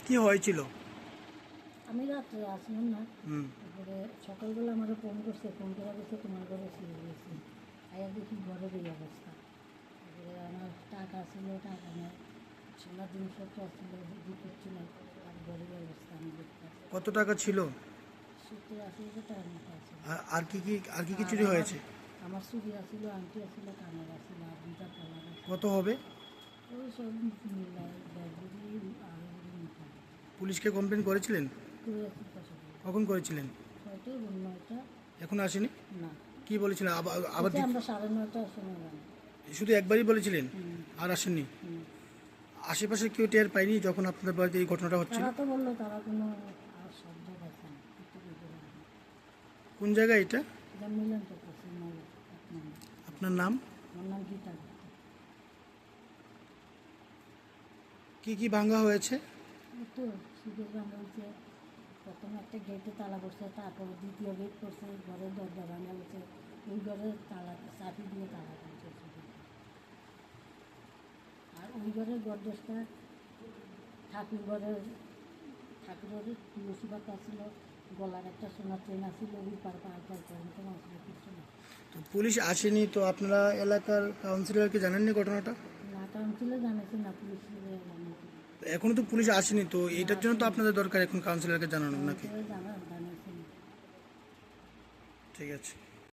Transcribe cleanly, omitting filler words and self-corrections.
কি হয়েছিল? আমি রাত্রে আসলাম না, তারপরে সকালবেলা আমার ফোন করছে, ফোন করা গেছে তোমার ঘরে ছিল গেছি, আয়া দেখি ঘরের এই অবস্থা। তারপরে আমার টাকা ছিল, টাকা নেই, সোনার জিনিসপত্র ছিল, কিছু নেই, আর ঘরের অবস্থা আমি দেখতে পাচ্ছি। কত টাকা ছিল? 70-80 হাজার টাকার মতো আছে। আর কি চুরি হয়েছে? আমার চুরি আসছিল, আংটি আসছিল, কানের আসছিল, আর 2টা পলা আছে। কত হবে? ওই সব মিলাই 1.5 আর মতো পুলিশকে কমপ্লেন করেছিলেন? করে আসি পয়সা। কখন করেছিলেন? 6টা এবং 9টা। এখন আসেনি? না, কি বলেছিলেন? আবার আমরা 9:30টার সময় জানি। শুধু একবারই বলেছিলেন আর আসেননি? আশেপাশে কেউ টের পায়নি যখন আপনাদের বাড়িতে এই ঘটনাটা হচ্ছিল? তারা তো বললো তারা কোনো আর শব্দ পাইছে না, কিছু বলতে পারে না। কোন জায়গায় এটা? এটা মিলন তো করছে মলে 1 নম্বর। আপনার নাম? আমার নাম গীতা গুপ্ত। কি ভাঙা হয়েছে? এই তো সুযোগ ভাঙা হয়েছে, প্রথমে একটা গেটে তালা পড়ছে, তারপরে দ্বিতীয় গেট করছে, ঘরের দরজা ভাঙা হয়েছে, ওই ঘরের তালা চাবি দিয়ে তালা করছে। আর ওই ঘরের গডরেজটা ঠাকুরের তুলসী পাতা ছিল, গলার একটা সোনার চেন আসছিল, ওই পার পর্যন্ত আসছিল কিছু না। তো পুলিশ আসেনি, তো আপনারা এলাকার কাউন্সিলরকে জানাননি ঘটনাটা? না, কাউন্সিলে জানাইছে না, পুলিশে জানাইছে। এখনো তো পুলিশ আসেনি, তো এটার জন্য তো আপনাদের দরকার এখন কাউন্সিলরকে জানানো নাকি? জানাইছে না। ঠিক আছে।